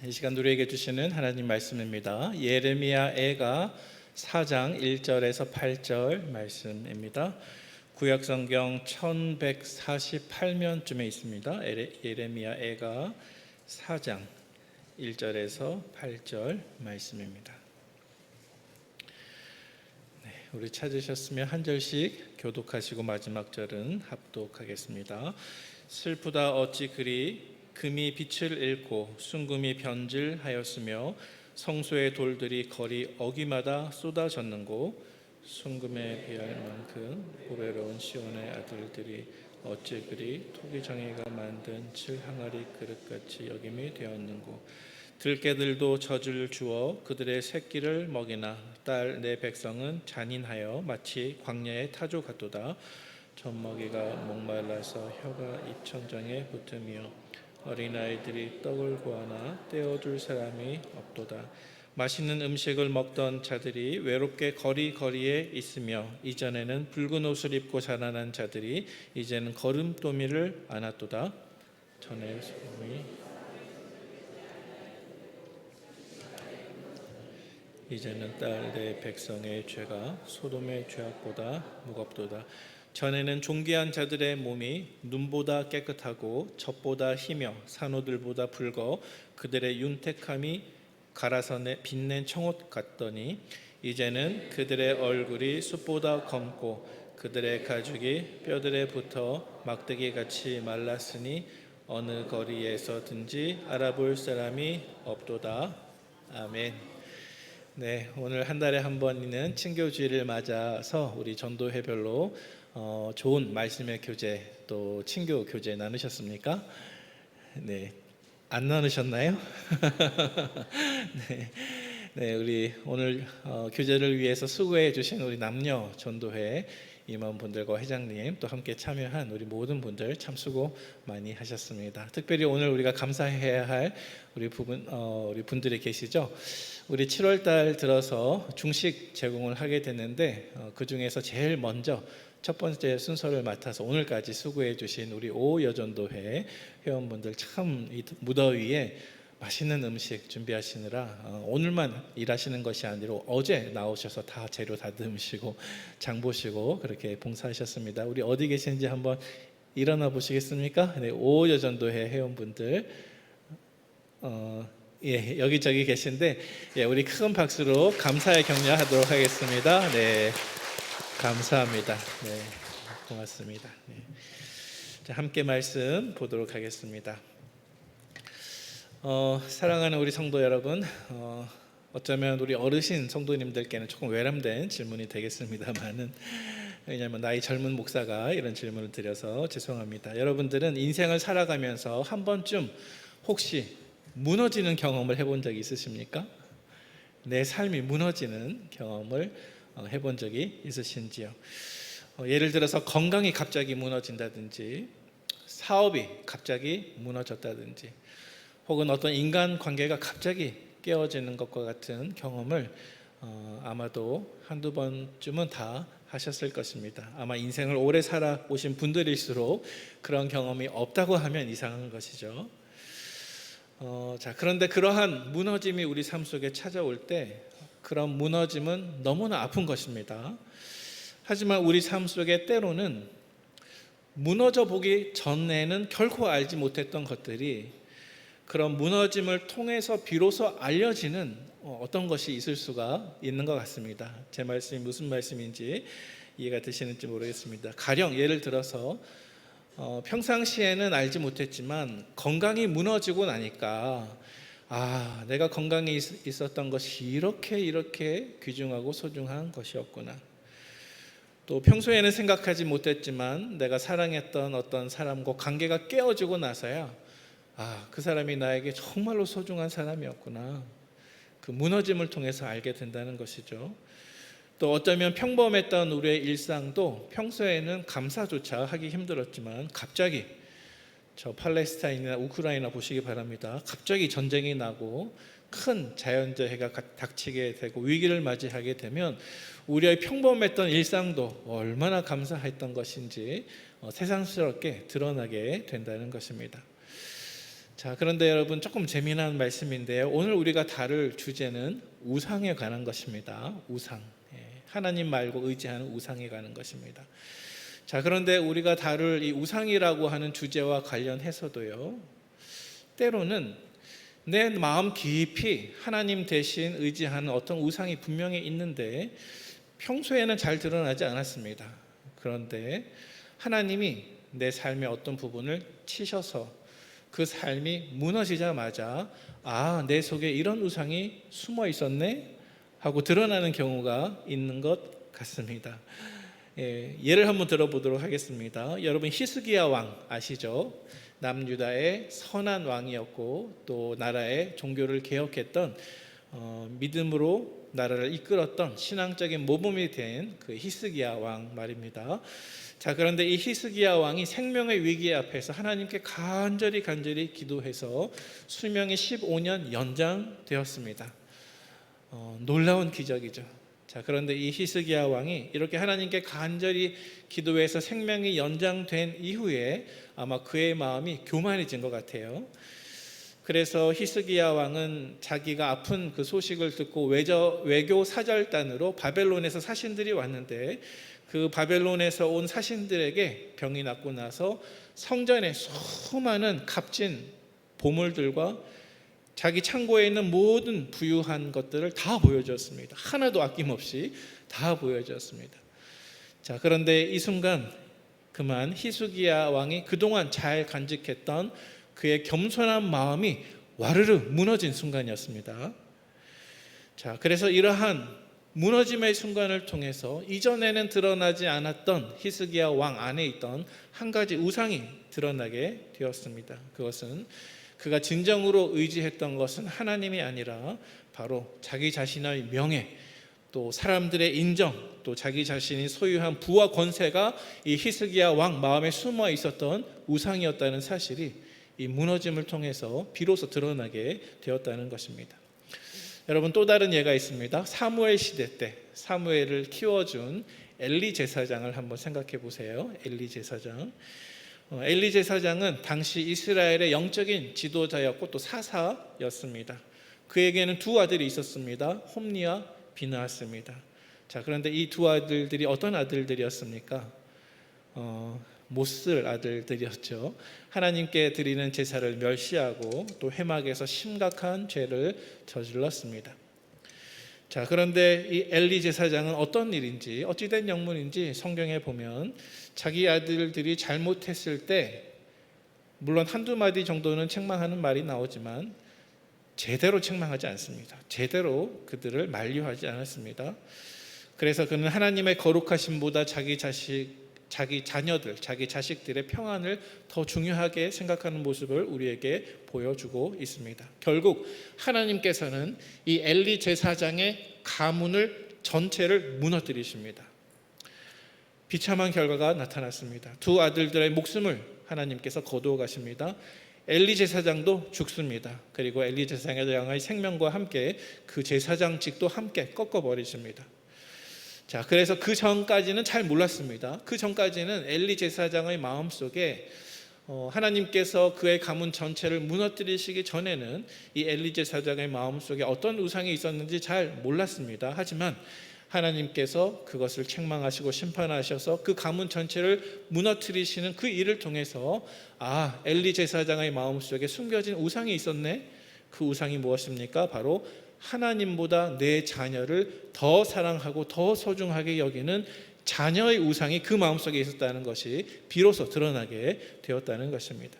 이 시간 우리에게 주시는 하나님 말씀입니다. 예레미야 애가 4장 1절에서 8절 말씀입니다. 구약성경 1148면쯤에 있습니다. 예레미야 애가 4장 1절에서 8절 말씀입니다. 우리 찾으셨으면 한 절씩 교독하시고 마지막 절은 합독하겠습니다. 슬프다 어찌 그리 금이 빛을 잃고 순금이 변질하였으며 성소의 돌들이 거리 어귀마다 쏟아졌는고 순금에 비할 만큼 보배로운 시온의 아들들이 어찌 그리 토기정이가 만든 칠항아리 그릇같이 여김이 되었는고 들깨들도 젖을 주어 그들의 새끼를 먹이나 딸 내 백성은 잔인하여 마치 광야의 타조 같도다. 젖먹이가 목말라서 혀가 입천장에 붙으며 어린아이들이 떡을 구하나 떼어줄 사람이 없도다. 맛있는 음식을 먹던 자들이 외롭게 거리거리에 있으며 이전에는 붉은 옷을 입고 자라난 자들이 이제는 거름더미를 안았도다. 전에 소금이 이제는 딸 내 백성의 죄가 소돔의 죄악보다 무겁도다. 전에는 존귀한 자들의 몸이 눈보다 깨끗하고 젖보다 희며 산호들보다 붉어 그들의 윤택함이 갈아서 빛낸 청옷 같더니 이제는 그들의 얼굴이 숯보다 검고 그들의 가죽이 뼈들에 붙어 막대기같이 말랐으니 어느 거리에서든지 알아볼 사람이 없도다. 아멘. 네, 오늘 한 달에 한 번 있는 친교주일을 맞아서 우리 전도회별로 좋은 말씀의 교제 또 친교 교제 나누셨습니까? 네, 안 나누셨나요? 네, 우리 오늘 교제를 위해서 수고해 주신 우리 남녀 전도회 임원분들과 회장님 또 함께 참여한 우리 모든 분들 참 수고 많이 하셨습니다. 특별히 오늘 우리가 감사해야 할 우리 분들이 계시죠. 우리 7월 달 들어서 중식 제공을 하게 됐는데 그 중에서 제일 먼저 첫 번째 순서를 맡아서 오늘까지 수고해 주신 우리 오여전도회 회원분들 참 이 무더위에 맛있는 음식 준비하시느라 오늘만 일하시는 것이 아니라 어제 나오셔서 다 재료 다듬으시고 장 보시고 그렇게 봉사하셨습니다. 우리 어디 계신지 한번 일어나 보시겠습니까? 네, 오여전도회 회원분들 예, 여기저기 계신데 예, 우리 큰 박수로 감사의 격려하도록 하겠습니다. 네, 감사합니다. 네, 고맙습니다. 네. 자, 함께 말씀 보도록 하겠습니다. 사랑하는 우리 성도 여러분, 어쩌면 우리 어르신 성도님들께는 조금 외람된 질문이 되겠습니다만은 왜냐하면 나이 젊은 목사가 이런 질문을 드려서 죄송합니다. 여러분들은 인생을 살아가면서 한 번쯤 혹시 무너지는 경험을 해본 적이 있으십니까? 내 삶이 무너지는 경험을 해본 적이 있으신지요? 예를 들어서 건강이 갑자기 무너진다든지 사업이 갑자기 무너졌다든지 혹은 어떤 인간관계가 갑자기 깨어지는 것과 같은 경험을 아마도 한두 번쯤은 다 하셨을 것입니다. 아마 인생을 오래 살아오신 분들일수록 그런 경험이 없다고 하면 이상한 것이죠. 자, 그런데 그러한 무너짐이 우리 삶 속에 찾아올 때 그런 무너짐은 너무나 아픈 것입니다. 하지만 우리 삶 속에 때로는 무너져 보기 전에는 결코 알지 못했던 것들이 그런 무너짐을 통해서 비로소 알려지는 어떤 것이 있을 수가 있는 것 같습니다. 제 말씀이 무슨 말씀인지 이해가 되시는지 모르겠습니다. 가령 예를 들어서 평상시에는 알지 못했지만 건강이 무너지고 나니까 내가 건강에 있었던 것이 이렇게 귀중하고 소중한 것이었구나. 또 평소에는 생각하지 못했지만 내가 사랑했던 어떤 사람과 관계가 깨어지고 나서야 그 사람이 나에게 정말로 소중한 사람이었구나. 그 무너짐을 통해서 알게 된다는 것이죠. 또 어쩌면 평범했던 우리의 일상도 평소에는 감사조차 하기 힘들었지만 갑자기 저 팔레스타인이나 우크라이나 보시기 바랍니다. 갑자기 전쟁이 나고 큰 자연재해가 닥치게 되고 위기를 맞이하게 되면 우리의 평범했던 일상도 얼마나 감사했던 것인지 새삼스럽게 드러나게 된다는 것입니다. 자, 그런데 여러분 조금 재미난 말씀인데요. 오늘 우리가 다룰 주제는 우상에 관한 것입니다. 우상. 하나님 말고 의지하는 우상에 관한 것입니다. 자, 그런데 우리가 다룰 이 우상이라고 하는 주제와 관련해서도요, 때로는 내 마음 깊이 하나님 대신 의지하는 어떤 우상이 분명히 있는데 평소에는 잘 드러나지 않았습니다. 그런데 하나님이 내 삶의 어떤 부분을 치셔서 그 삶이 무너지자마자 내 속에 이런 우상이 숨어 있었네 하고 드러나는 경우가 있는 것 같습니다. 예를 한번 들어보도록 하겠습니다. 여러분 히스기야 왕 아시죠? 남유다의 선한 왕이었고 또 나라의 종교를 개혁했던 믿음으로 나라를 이끌었던 신앙적인 모범이 된 그 히스기야 왕 말입니다. 자, 그런데 이 히스기야 왕이 생명의 위기 앞에서 하나님께 간절히 기도해서 수명이 15년 연장되었습니다. 놀라운 기적이죠. 자, 그런데 이 히스기야 왕이 이렇게 하나님께 간절히 기도해서 생명이 연장된 이후에 아마 그의 마음이 교만해진 것 같아요. 그래서 히스기야 왕은 자기가 아픈 그 소식을 듣고 외교 사절단으로 바벨론에서 사신들이 왔는데 그 바벨론에서 온 사신들에게 병이 낫고 나서 성전에 수많은 값진 보물들과 자기 창고에 있는 모든 부유한 것들을 다 보여주었습니다. 하나도 아낌없이 다 보여주었습니다. 자, 그런데 이 순간 그만 히스기야 왕이 그동안 잘 간직했던 그의 겸손한 마음이 와르르 무너진 순간이었습니다. 자, 그래서 이러한 무너짐의 순간을 통해서 이전에는 드러나지 않았던 히스기야 왕 안에 있던 한 가지 우상이 드러나게 되었습니다. 그것은 그가 진정으로 의지했던 것은 하나님이 아니라 바로 자기 자신의 명예, 또 사람들의 인정, 또 자기 자신이 소유한 부와 권세가 이 히스기야 왕 마음에 숨어 있었던 우상이었다는 사실이 이 무너짐을 통해서 비로소 드러나게 되었다는 것입니다. 여러분, 또 다른 예가 있습니다. 사무엘 시대 때 사무엘을 키워준 엘리 제사장을 한번 생각해 보세요. 엘리 제사장. 엘리 제사장은 당시 이스라엘의 영적인 지도자였고 또 사사였습니다. 그에게는 두 아들이 있었습니다. 홈리와 비느하스입니다. 자, 그런데 이 두 아들들이 어떤 아들들이었습니까? 못 쓸 아들들이었죠. 하나님께 드리는 제사를 멸시하고 또 회막에서 심각한 죄를 저질렀습니다. 자, 그런데 이 엘리 제사장은 어떤 일인지, 어찌된 영문인지 성경에 보면 자기 아들들이 잘못했을 때 물론 한두 마디 정도는 책망하는 말이 나오지만 제대로 책망하지 않습니다. 제대로 그들을 만류하지 않았습니다. 그래서 그는 하나님의 거룩하심보다 자기 자녀들, 자기 자식들의 평안을 더 중요하게 생각하는 모습을 우리에게 보여주고 있습니다. 결국 하나님께서는 이 엘리 제사장의 가문을 전체를 무너뜨리십니다. 비참한 결과가 나타났습니다. 두 아들들의 목숨을 하나님께서 거두어 가십니다. 엘리 제사장도 죽습니다. 그리고 엘리 제사장의 생명과 함께 그 제사장직도 함께 꺾어버리십니다. 자, 그래서 그 전까지는 잘 몰랐습니다. 그 전까지는 엘리 제사장의 마음속에 하나님께서 그의 가문 전체를 무너뜨리시기 전에는 이 엘리 제사장의 마음속에 어떤 우상이 있었는지 잘 몰랐습니다. 하지만 하나님께서 그것을 책망하시고 심판하셔서 그 가문 전체를 무너뜨리시는 그 일을 통해서 엘리 제사장의 마음속에 숨겨진 우상이 있었네. 그 우상이 무엇입니까? 바로 하나님보다 내 자녀를 더 사랑하고 더 소중하게 여기는 자녀의 우상이 그 마음속에 있었다는 것이 비로소 드러나게 되었다는 것입니다.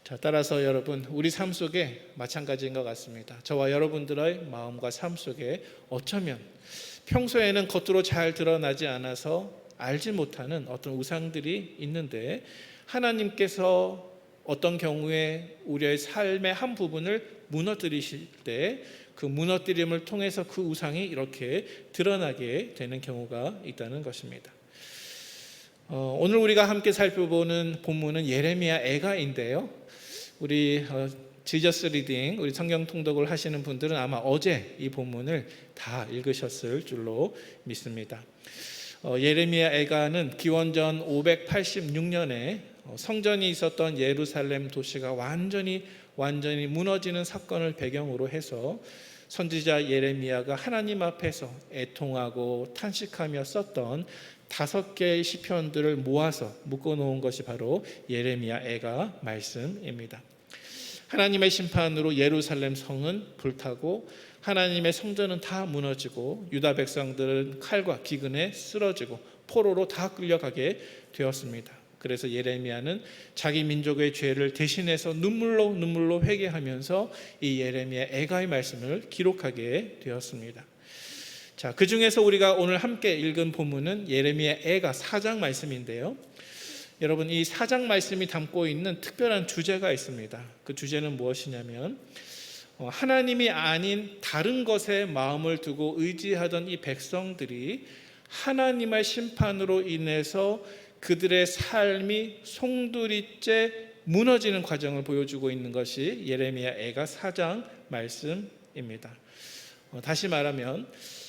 자, 따라서 여러분, 우리 삶 속에 마찬가지인 것 같습니다. 저와 여러분들의 마음과 삶 속에 어쩌면 평소에는 겉으로 잘 드러나지 않아서 알지 못하는 어떤 우상들이 있는데 하나님께서 어떤 경우에 우리의 삶의 한 부분을 무너뜨리실 때 그 무너뜨림을 통해서 그 우상이 이렇게 드러나게 되는 경우가 있다는 것입니다. 오늘 우리가 함께 살펴보는 본문은 예레미야 애가인데요. 우리 지저스 리딩, 우리 성경 통독을 하시는 분들은 아마 어제 이 본문을 다 읽으셨을 줄로 믿습니다. 예레미야 애가는 기원전 586년에 성전이 있었던 예루살렘 도시가 완전히 무너지는 사건을 배경으로 해서 선지자 예레미야가 하나님 앞에서 애통하고 탄식하며 썼던 5개의 시편들을 모아서 묶어놓은 것이 바로 예레미야 애가 말씀입니다. 하나님의 심판으로 예루살렘 성은 불타고 하나님의 성전은 다 무너지고 유다 백성들은 칼과 기근에 쓰러지고 포로로 다 끌려가게 되었습니다. 그래서 예레미야는 자기 민족의 죄를 대신해서 눈물로 회개하면서 이 예레미야 애가의 말씀을 기록하게 되었습니다. 자, 그 중에서 우리가 오늘 함께 읽은 본문은 예레미야 애가 4장 말씀인데요. 여러분, 이 4장 말씀이 담고 있는 특별한 주제가 있습니다. 그 주제는 무엇이냐면 하나님이 아닌 다른 것에 마음을 두고 의지하던 이 백성들이 하나님의 심판으로 인해서 그들의 삶이 송두리째 무너지는 과정을 보여주고 있는 것이 예레미야 애가 4장 말씀입니다. 다시 말하면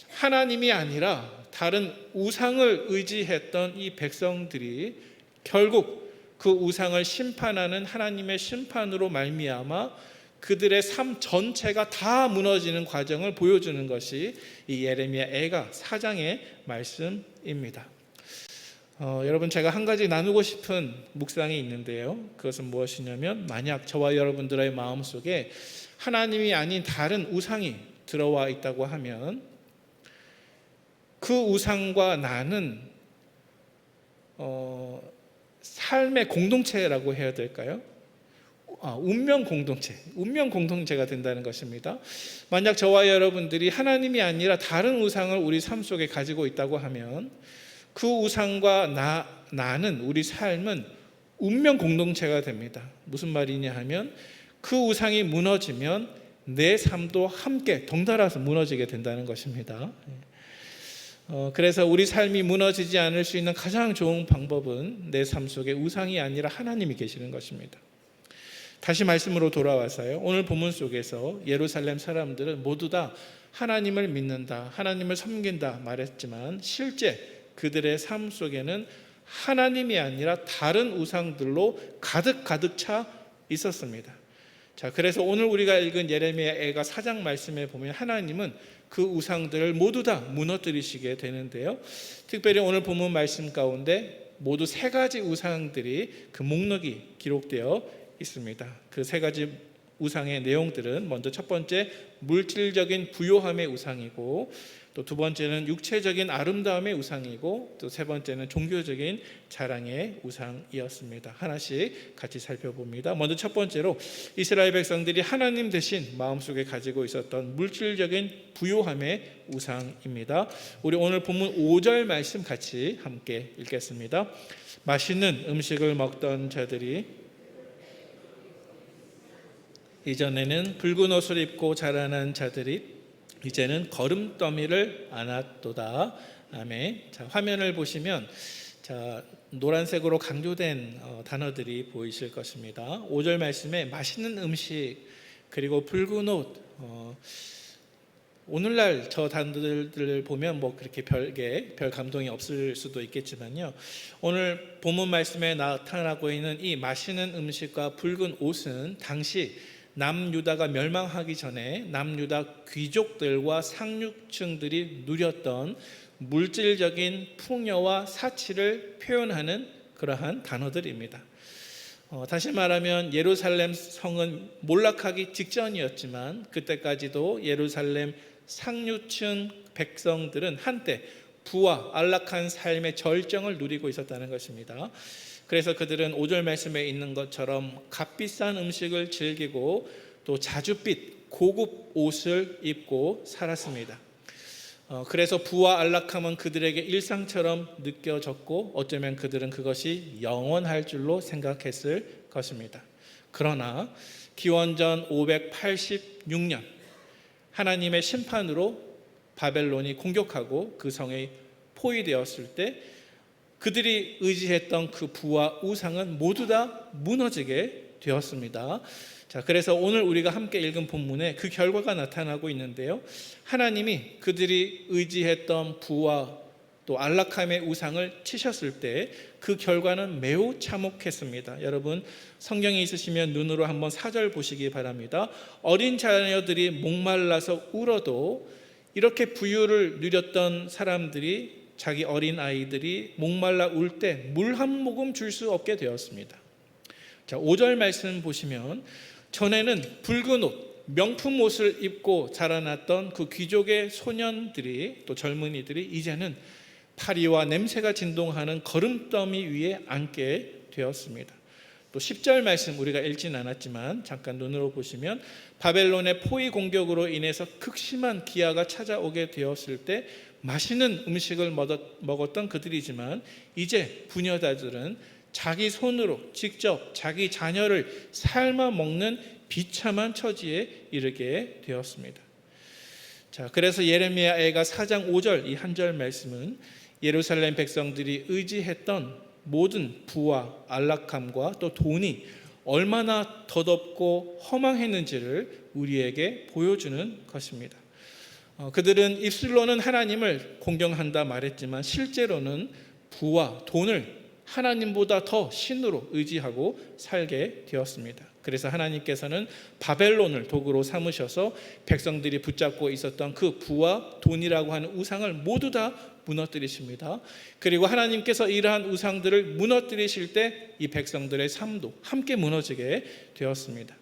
하나님이 아니라 다른 우상을 의지했던 이 백성들이 결국 그 우상을 심판하는 하나님의 심판으로 말미암아 그들의 삶 전체가 다 무너지는 과정을 보여주는 것이 이 예레미야 애가 4장의 말씀입니다. 여러분, 제가 한 가지 나누고 싶은 묵상이 있는데요. 그것은 무엇이냐면 만약 저와 여러분들의 마음속에 하나님이 아닌 다른 우상이 들어와 있다고 하면 그 우상과 나는 삶의 공동체라고 해야 될까요? 운명 공동체가 된다는 것입니다. 만약 저와 여러분들이 하나님이 아니라 다른 우상을 우리 삶 속에 가지고 있다고 하면 그 우상과 나는 우리 삶은 운명 공동체가 됩니다. 무슨 말이냐 하면 그 우상이 무너지면 내 삶도 함께 덩달아서 무너지게 된다는 것입니다. 그래서 우리 삶이 무너지지 않을 수 있는 가장 좋은 방법은 내 삶 속에 우상이 아니라 하나님이 계시는 것입니다. 다시 말씀으로 돌아와서요. 오늘 본문 속에서 예루살렘 사람들은 모두 다 하나님을 믿는다, 하나님을 섬긴다 말했지만 실제 그들의 삶 속에는 하나님이 아니라 다른 우상들로 가득 차 있었습니다. 자, 그래서 오늘 우리가 읽은 예레미야 애가 4장 말씀에 보면 하나님은 그 우상들을 모두 다 무너뜨리시게 되는데요. 특별히 오늘 본문 말씀 가운데 모두 3가지 우상들이 그 목록이 기록되어 있습니다. 그 3가지 우상의 내용들은 먼저 첫 번째 물질적인 부요함의 우상이고, 또 두 번째는 육체적인 아름다움의 우상이고, 또 세 번째는 종교적인 자랑의 우상이었습니다. 하나씩 같이 살펴봅니다. 먼저 첫 번째로 이스라엘 백성들이 하나님 대신 마음속에 가지고 있었던 물질적인 부요함의 우상입니다. 우리 오늘 본문 5절 말씀 같이 함께 읽겠습니다. 맛있는 음식을 먹던 자들이 이전에는 붉은 옷을 입고 자라난 자들이 이제는 거름더미를 안았도다. 아멘. 자, 화면을 보시면 노란색으로 강조된 단어들이 보이실 것입니다. 5절 말씀에 맛있는 음식 그리고 붉은 옷, 오늘날 저 단어들을 보면 뭐 그렇게 별 감동이 없을 수도 있겠지만요. 오늘 본문 말씀에 나타나고 있는 이 맛있는 음식과 붉은 옷은 당시 남유다가 멸망하기 전에 남유다 귀족들과 상류층들이 누렸던 물질적인 풍요와 사치를 표현하는 그러한 단어들입니다. 다시 말하면 예루살렘 성은 몰락하기 직전이었지만 그때까지도 예루살렘 상류층 백성들은 한때 부와 안락한 삶의 절정을 누리고 있었다는 것입니다. 그래서 그들은 5절 말씀에 있는 것처럼 값비싼 음식을 즐기고 또 자줏빛 고급 옷을 입고 살았습니다. 그래서 부와 안락함은 그들에게 일상처럼 느껴졌고 어쩌면 그들은 그것이 영원할 줄로 생각했을 것입니다. 그러나 기원전 586년 하나님의 심판으로 바벨론이 공격하고 그 성이 포위되었을 때 그들이 의지했던 그 부와 우상은 모두 다 무너지게 되었습니다. 자, 그래서 오늘 우리가 함께 읽은 본문에 그 결과가 나타나고 있는데요. 하나님이 그들이 의지했던 부와 또 안락함의 우상을 치셨을 때 그 결과는 매우 참혹했습니다. 여러분 성경에 있으시면 눈으로 한번 4절 보시기 바랍니다. 어린 자녀들이 목말라서 울어도 이렇게 부유를 누렸던 사람들이 자기 어린 아이들이 목말라 울 때 물 한 모금 줄 수 없게 되었습니다. 자, 5절 말씀 보시면 전에는 붉은 옷, 명품 옷을 입고 자라났던 그 귀족의 소년들이 또 젊은이들이 이제는 파리와 냄새가 진동하는 거름더미 위에 앉게 되었습니다. 또 10절 말씀 우리가 읽진 않았지만 잠깐 눈으로 보시면 바벨론의 포위 공격으로 인해서 극심한 기아가 찾아오게 되었을 때 맛있는 음식을 먹었던 그들이지만 이제 부녀자들은 자기 손으로 직접 자기 자녀를 삶아 먹는 비참한 처지에 이르게 되었습니다. 자, 그래서 예레미야가 4장 5절 이 한 절 말씀은 예루살렘 백성들이 의지했던 모든 부와 안락함과 또 돈이 얼마나 덧없고 허망했는지를 우리에게 보여주는 것입니다. 그들은 입술로는 하나님을 공경한다 말했지만 실제로는 부와 돈을 하나님보다 더 신으로 의지하고 살게 되었습니다. 그래서 하나님께서는 바벨론을 도구로 삼으셔서 백성들이 붙잡고 있었던 그 부와 돈이라고 하는 우상을 모두 다 무너뜨리십니다. 그리고 하나님께서 이러한 우상들을 무너뜨리실 때 이 백성들의 삶도 함께 무너지게 되었습니다.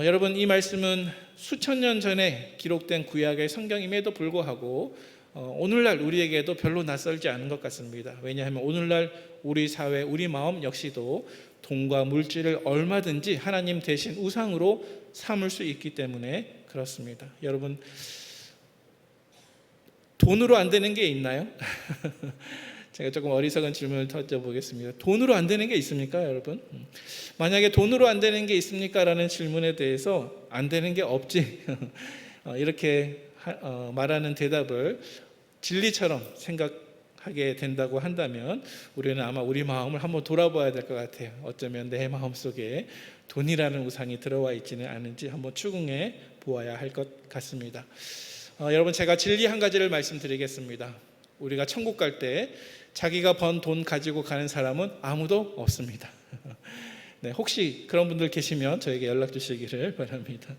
여러분 이 말씀은 수천 년 전에 기록된 구약의 성경임에도 불구하고 오늘날 우리에게도 별로 낯설지 않은 것 같습니다. 왜냐하면 오늘날 우리 사회, 우리 마음 역시도 돈과 물질을 얼마든지 하나님 대신 우상으로 삼을 수 있기 때문에 그렇습니다. 여러분 돈으로 안 되는 게 있나요? 제가 조금 어리석은 질문을 던져보겠습니다. 돈으로 안 되는 게 있습니까, 여러분? 만약에 돈으로 안 되는 게 있습니까? 라는 질문에 대해서 안 되는 게 없지 이렇게 말하는 대답을 진리처럼 생각하게 된다고 한다면 우리는 아마 우리 마음을 한번 돌아봐야 될 것 같아요. 어쩌면 내 마음속에 돈이라는 우상이 들어와 있지는 않은지 한번 추궁해 보아야 할 것 같습니다. 여러분 제가 진리 한 가지를 말씀드리겠습니다. 우리가 천국 갈 때 자기가 번 돈 가지고 가는 사람은 아무도 없습니다. 네, 혹시 그런 분들 계시면 저에게 연락 주시기를 바랍니다.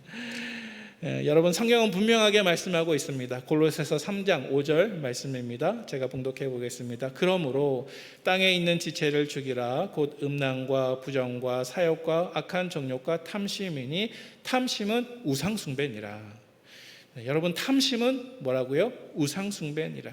여러분 성경은 분명하게 말씀하고 있습니다. 골로새서 3장 5절 말씀입니다. 제가 봉독해 보겠습니다. 그러므로 땅에 있는 지체를 죽이라. 곧 음란과 부정과 사욕과 악한 정욕과 탐심이니 탐심은 우상숭배니라. 여러분 탐심은 뭐라고요? 우상숭배니라.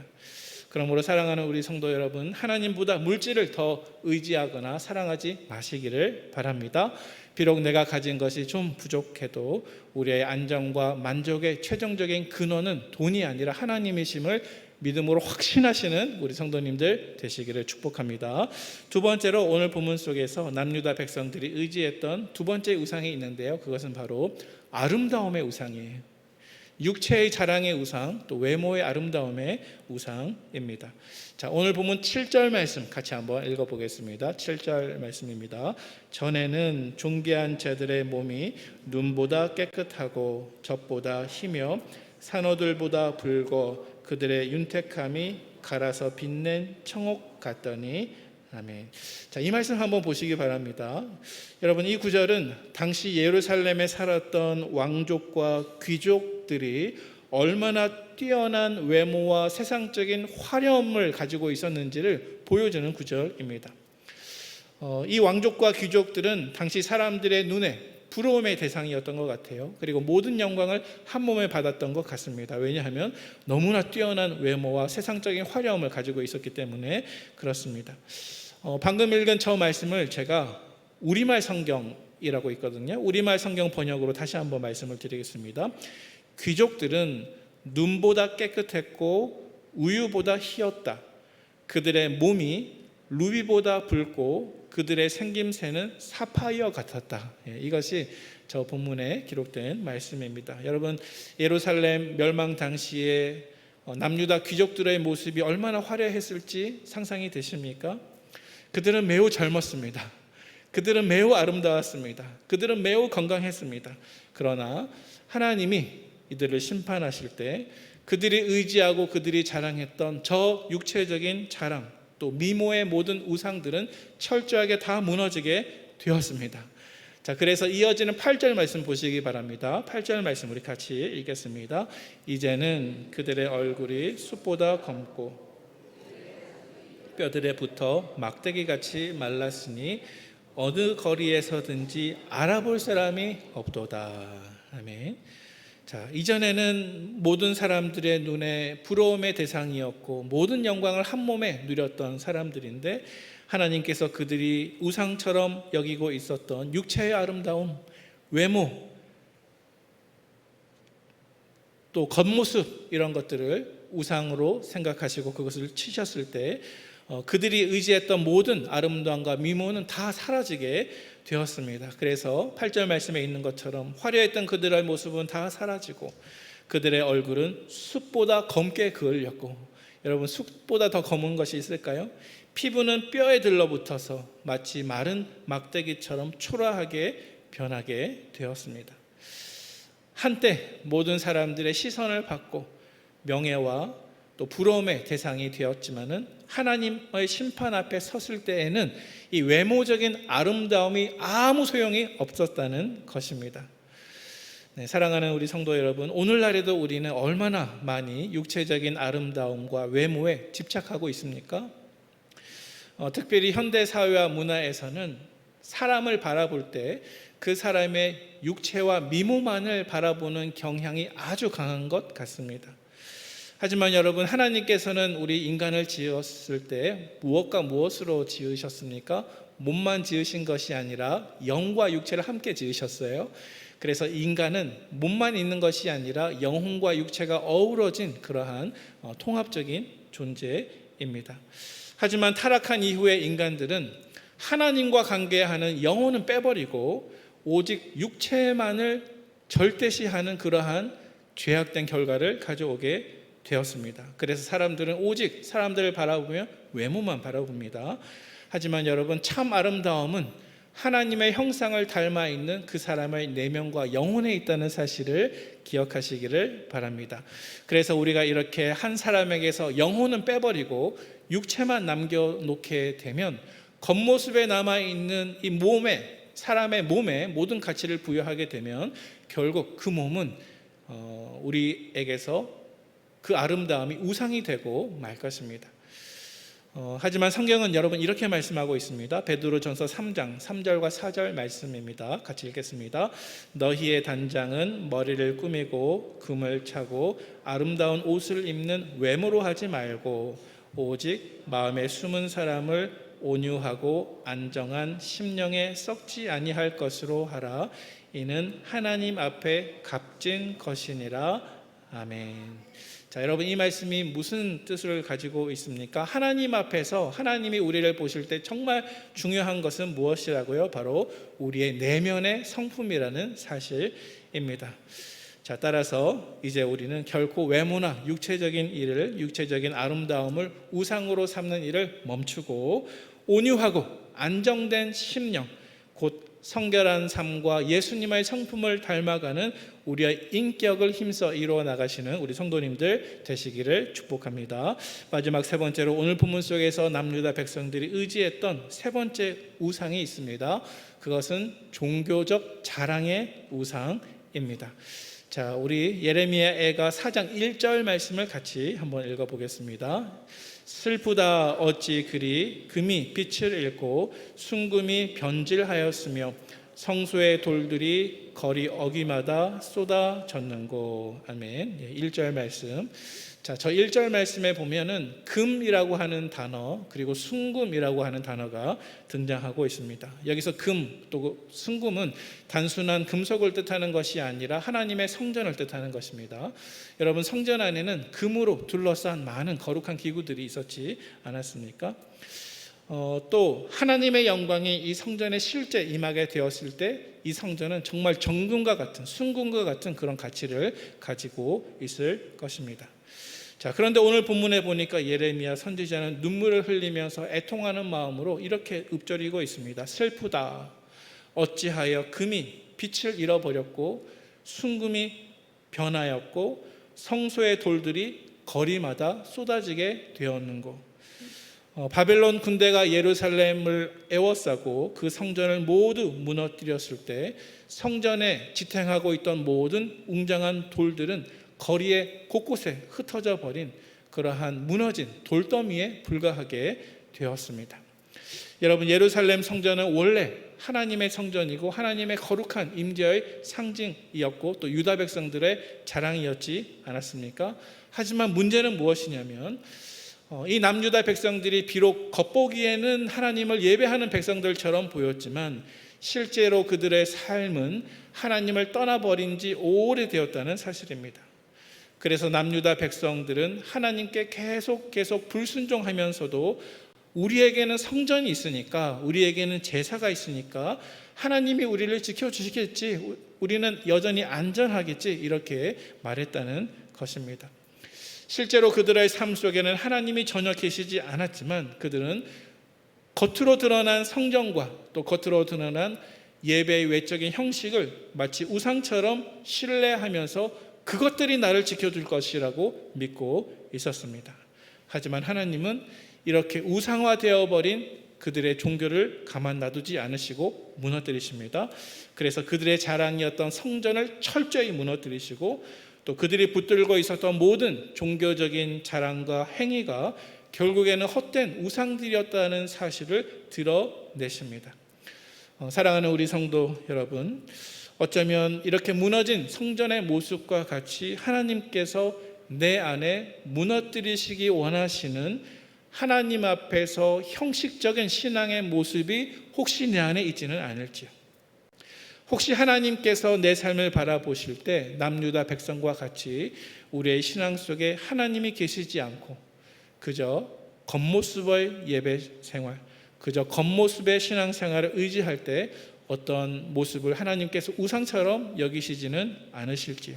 그러므로 사랑하는 우리 성도 여러분, 하나님보다 물질을 더 의지하거나 사랑하지 마시기를 바랍니다. 비록 내가 가진 것이 좀 부족해도 우리의 안정과 만족의 최종적인 근원은 돈이 아니라 하나님이심을 믿음으로 확신하시는 우리 성도님들 되시기를 축복합니다. 두 번째로 오늘 본문 속에서 남유다 백성들이 의지했던 두 번째 우상이 있는데요. 그것은 바로 아름다움의 우상이에요. 육체의 자랑의 우상, 또 외모의 아름다움의 우상입니다. 자, 오늘 보면 7절 말씀 같이 한번 읽어보겠습니다. 7절 말씀입니다. 전에는 존귀한 자들의 몸이 눈보다 깨끗하고 젖보다 희며 산호들보다 붉어 그들의 윤택함이 갈아서 빛낸 청옥 같더니 아멘. 자, 이 말씀 한번 보시기 바랍니다. 여러분 이 구절은 당시 예루살렘에 살았던 왕족과 귀족들이 얼마나 뛰어난 외모와 세상적인 화려함을 가지고 있었는지를 보여주는 구절입니다. 이 왕족과 귀족들은 당시 사람들의 눈에 부러움의 대상이었던 것 같아요. 그리고 모든 영광을 한 몸에 받았던 것 같습니다. 왜냐하면 너무나 뛰어난 외모와 세상적인 화려함을 가지고 있었기 때문에 그렇습니다. 방금 읽은 저 말씀을 제가 우리말 성경이라고 있거든요. 우리말 성경 번역으로 다시 한번 말씀을 드리겠습니다. 귀족들은 눈보다 깨끗했고 우유보다 희었다. 그들의 몸이 루비보다 붉고 그들의 생김새는 사파이어 같았다. 이것이 저 본문에 기록된 말씀입니다. 여러분 예루살렘 멸망 당시에 남유다 귀족들의 모습이 얼마나 화려했을지 상상이 되십니까? 그들은 매우 젊었습니다. 그들은 매우 아름다웠습니다. 그들은 매우 건강했습니다. 그러나 하나님이 이들을 심판하실 때 그들이 의지하고 그들이 자랑했던 저 육체적인 자랑, 또 미모의 모든 우상들은 철저하게 다 무너지게 되었습니다. 자, 그래서 이어지는 8절 말씀 보시기 바랍니다. 8절 말씀 우리 같이 읽겠습니다. 이제는 그들의 얼굴이 숯보다 검고 뼈들에 붙어 막대기같이 말랐으니 어느 거리에서든지 알아볼 사람이 없도다. 아멘. 자, 이전에는 모든 사람들의 눈에 부러움의 대상이었고 모든 영광을 한 몸에 누렸던 사람들인데, 하나님께서 그들이 우상처럼 여기고 있었던 육체의 아름다움, 외모, 또 겉모습, 이런 것들을 우상으로 생각하시고 그것을 치셨을 때 그들이 의지했던 모든 아름다움과 미모는 다 사라지게 되었습니다. 그래서 8절 말씀에 있는 것처럼 화려했던 그들의 모습은 다 사라지고 그들의 얼굴은 숯보다 검게 그을렸고, 여러분, 숯보다 더 검은 것이 있을까요? 피부는 뼈에 들러붙어서 마치 마른 막대기처럼 초라하게 변하게 되었습니다. 한때 모든 사람들의 시선을 받고 명예와 또 부러움의 대상이 되었지만은 하나님의 심판 앞에 섰을 때에는 이 외모적인 아름다움이 아무 소용이 없었다는 것입니다. 네, 사랑하는 우리 성도 여러분, 오늘날에도 우리는 얼마나 많이 육체적인 아름다움과 외모에 집착하고 있습니까? 특별히 현대 사회와 문화에서는 사람을 바라볼 때 그 사람의 육체와 미모만을 바라보는 경향이 아주 강한 것 같습니다. 하지만 여러분, 하나님께서는 우리 인간을 지었을 때 무엇과 무엇으로 지으셨습니까? 몸만 지으신 것이 아니라 영과 육체를 함께 지으셨어요. 그래서 인간은 몸만 있는 것이 아니라 영혼과 육체가 어우러진 그러한 통합적인 존재입니다. 하지만 타락한 이후의 인간들은 하나님과 관계하는 영혼은 빼버리고 오직 육체만을 절대시하는 그러한 죄악된 결과를 가져오게 되었습니다. 그래서 사람들은 오직 사람들을 바라보며 외모만 바라봅니다. 하지만 여러분, 참 아름다움은 하나님의 형상을 닮아 있는 그 사람의 내면과 영혼에 있다는 사실을 기억하시기를 바랍니다. 그래서 우리가 이렇게 한 사람에게서 영혼은 빼버리고 육체만 남겨놓게 되면 겉모습에 남아있는 이 몸에, 사람의 몸에 모든 가치를 부여하게 되면 결국 그 몸은 우리에게서 그 아름다움이 우상이 되고 말 것입니다. 하지만 성경은 여러분 이렇게 말씀하고 있습니다. 베드로전서 3장 3절과 4절 말씀입니다. 같이 읽겠습니다. 너희의 단장은 머리를 꾸미고 금을 차고 아름다운 옷을 입는 외모로 하지 말고 오직 마음에 숨은 사람을 온유하고 안정한 심령에 썩지 아니할 것으로 하라. 이는 하나님 앞에 값진 것이니라. 아멘. 자, 여러분, 이 말씀이 무슨 뜻을 가지고 있습니까? 하나님 앞에서 하나님이 우리를 보실 때 정말 중요한 것은 무엇이라고요? 바로 우리의 내면의 성품이라는 사실입니다. 자, 따라서 이제 우리는 결코 외모나 육체적인 일을, 육체적인 아름다움을 우상으로 삼는 일을 멈추고 온유하고 안정된 심령, 곧 성결한 삶과 예수님의 성품을 닮아가는 우리의 인격을 힘써 이루어 나가시는 우리 성도님들 되시기를 축복합니다. 마지막 세 번째로 오늘 본문 속에서 남유다 백성들이 의지했던 세 번째 우상이 있습니다. 그것은 종교적 자랑의 우상입니다. 자, 우리 예레미야가 4장 1절 말씀을 같이 한번 읽어보겠습니다. 슬프다 어찌 그리 금이 빛을 잃고 순금이 변질하였으며 성소의 돌들이 거리 어귀마다 쏟아졌는고. 아멘. 1절 말씀. 자, 저 1절 말씀에 보면은 금이라고 하는 단어 그리고 순금이라고 하는 단어가 등장하고 있습니다. 여기서 금 또 순금은 단순한 금속을 뜻하는 것이 아니라 하나님의 성전을 뜻하는 것입니다. 여러분, 성전 안에는 금으로 둘러싼 많은 거룩한 기구들이 있었지 않았습니까? 또 하나님의 영광이 이 성전에 실제 임하게 되었을 때 이 성전은 정말 정금과 같은, 순금과 같은 그런 가치를 가지고 있을 것입니다. 자, 그런데 오늘 본문에 보니까 예레미야 선지자는 눈물을 흘리면서 애통하는 마음으로 이렇게 읊조리고 있습니다. 슬프다 어찌하여 금이 빛을 잃어버렸고 순금이 변하였고 성소의 돌들이 거리마다 쏟아지게 되었는고. 바벨론 군대가 예루살렘을 에워싸고 그 성전을 모두 무너뜨렸을 때 성전에 지탱하고 있던 모든 웅장한 돌들은 거리에 곳곳에 흩어져 버린 그러한 무너진 돌더미에 불과하게 되었습니다. 여러분, 예루살렘 성전은 원래 하나님의 성전이고 하나님의 거룩한 임재의 상징이었고 또 유다 백성들의 자랑이었지 않았습니까? 하지만 문제는 무엇이냐면 이 남유다 백성들이 비록 겉보기에는 하나님을 예배하는 백성들처럼 보였지만 실제로 그들의 삶은 하나님을 떠나버린 지 오래되었다는 사실입니다. 그래서 남유다 백성들은 하나님께 계속 불순종하면서도 우리에게는 성전이 있으니까, 우리에게는 제사가 있으니까 하나님이 우리를 지켜주시겠지, 우리는 여전히 안전하겠지, 이렇게 말했다는 것입니다. 실제로 그들의 삶 속에는 하나님이 전혀 계시지 않았지만 그들은 겉으로 드러난 성전과 또 겉으로 드러난 예배의 외적인 형식을 마치 우상처럼 신뢰하면서 그것들이 나를 지켜줄 것이라고 믿고 있었습니다. 하지만 하나님은 이렇게 우상화되어 버린 그들의 종교를 가만 놔두지 않으시고 무너뜨리십니다. 그래서 그들의 자랑이었던 성전을 철저히 무너뜨리시고 또 그들이 붙들고 있었던 모든 종교적인 자랑과 행위가 결국에는 헛된 우상들이었다는 사실을 드러내십니다. 사랑하는 우리 성도 여러분, 어쩌면 이렇게 무너진 성전의 모습과 같이 하나님께서 내 안에 무너뜨리시기 원하시는 하나님 앞에서 형식적인 신앙의 모습이 혹시 내 안에 있지는 않을지요. 혹시 하나님께서 내 삶을 바라보실 때 남유다 백성과 같이 우리의 신앙 속에 하나님이 계시지 않고 그저 겉모습의 예배 생활, 그저 겉모습의 신앙 생활을 의지할 때 어떤 모습을 하나님께서 우상처럼 여기시지는 않으실지요.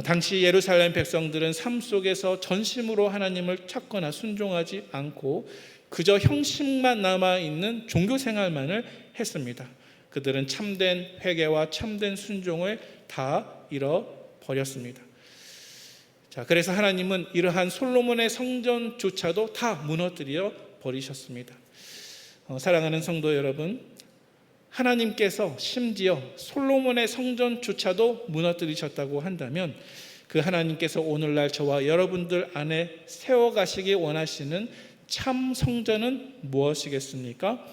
당시 예루살렘 백성들은 삶 속에서 전심으로 하나님을 찾거나 순종하지 않고 그저 형식만 남아있는 종교 생활만을 했습니다. 그들은 참된 회개와 참된 순종을 다 잃어버렸습니다. 자, 그래서 하나님은 이러한 솔로몬의 성전조차도 다 무너뜨려 버리셨습니다. 사랑하는 성도 여러분, 하나님께서 심지어 솔로몬의 성전조차도 무너뜨리셨다고 한다면 그 하나님께서 오늘날 저와 여러분들 안에 세워가시기 원하시는 참 성전은 무엇이겠습니까?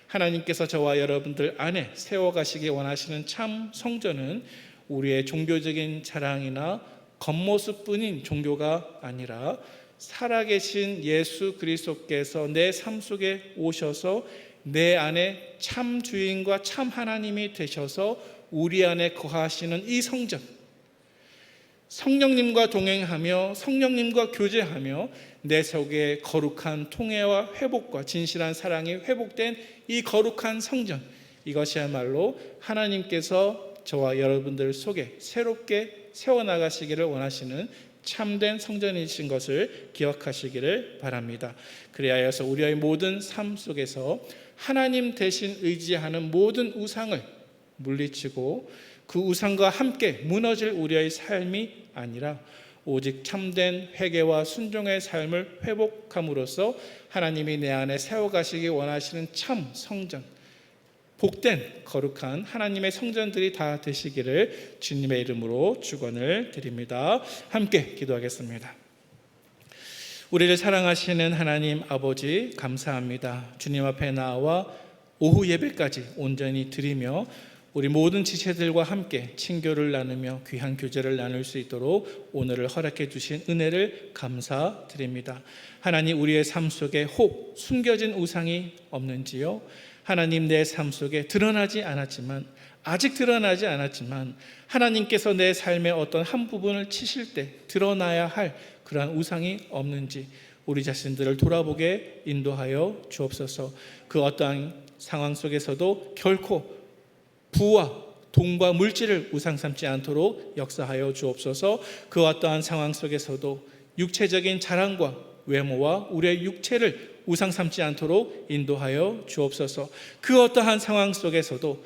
하나님께서 저와 여러분들 안에 세워가시기 원하시는 참 성전은 우리의 종교적인 자랑이나 겉모습뿐인 종교가 아니라 살아계신 예수 그리스도께서 내 삶 속에 오셔서 내 안에 참 주인과 참 하나님이 되셔서 우리 안에 거하시는 이 성전, 성령님과 동행하며 성령님과 교제하며 내 속에 거룩한 통회와 회복과 진실한 사랑이 회복된 이 거룩한 성전, 이것이야말로 하나님께서 저와 여러분들 속에 새롭게 세워나가시기를 원하시는 참된 성전이신 것을 기억하시기를 바랍니다. 그리하여서 우리의 모든 삶 속에서 하나님 대신 의지하는 모든 우상을 물리치고 그 우상과 함께 무너질 우리의 삶이 아니라 오직 참된 회개와 순종의 삶을 회복함으로써 하나님이 내 안에 세워가시기 원하시는 참 성전, 복된 거룩한 하나님의 성전들이 다 되시기를 주님의 이름으로 축원을 드립니다. 함께 기도하겠습니다. 우리를 사랑하시는 하나님 아버지, 감사합니다. 주님 앞에 나와 오후 예배까지 온전히 드리며 우리 모든 지체들과 함께 친교를 나누며 귀한 교제를 나눌 수 있도록 오늘을 허락해 주신 은혜를 감사드립니다. 하나님, 우리의 삶 속에 혹 숨겨진 우상이 없는지요? 하나님, 내 삶 속에 아직 드러나지 않았지만 하나님께서 내 삶의 어떤 한 부분을 치실 때 드러나야 할 그러한 우상이 없는지 우리 자신들을 돌아보게 인도하여 주옵소서. 그 어떠한 상황 속에서도 결코 부와 돈과 물질을 우상 삼지 않도록 역사하여 주옵소서. 그 어떠한 상황 속에서도 육체적인 자랑과 외모와 우리의 육체를 우상 삼지 않도록 인도하여 주옵소서. 그 어떠한 상황 속에서도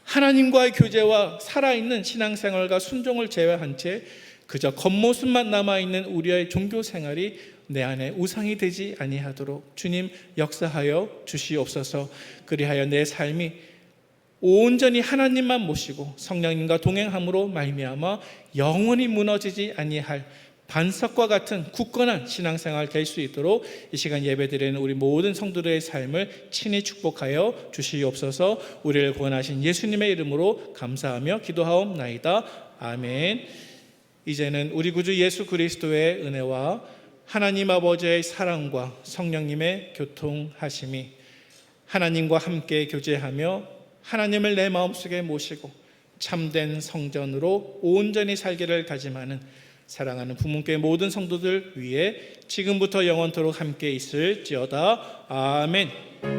하나님과의 교제와 살아있는 신앙생활과 순종을 제외한 채 그저 겉모습만 남아있는 우리의 종교 생활이 내 안에 우상이 되지 아니하도록 주님 역사하여 주시옵소서. 그리하여 내 삶이 온전히 하나님만 모시고 성령님과 동행함으로 말미암아 영원히 무너지지 아니할 반석과 같은 굳건한 신앙생활 될 수 있도록 이 시간 예배드리는 우리 모든 성도들의 삶을 친히 축복하여 주시옵소서. 우리를 구원하신 예수님의 이름으로 감사하며 기도하옵나이다. 아멘. 이제는 우리 구주 예수 그리스도의 은혜와 하나님 아버지의 사랑과 성령님의 교통하심이 하나님과 함께 교제하며 하나님을 내 마음속에 모시고 참된 성전으로 온전히 살기를 다짐하는 사랑하는 부문교회 모든 성도들 위해 지금부터 영원토록 함께 있을지어다. 아멘.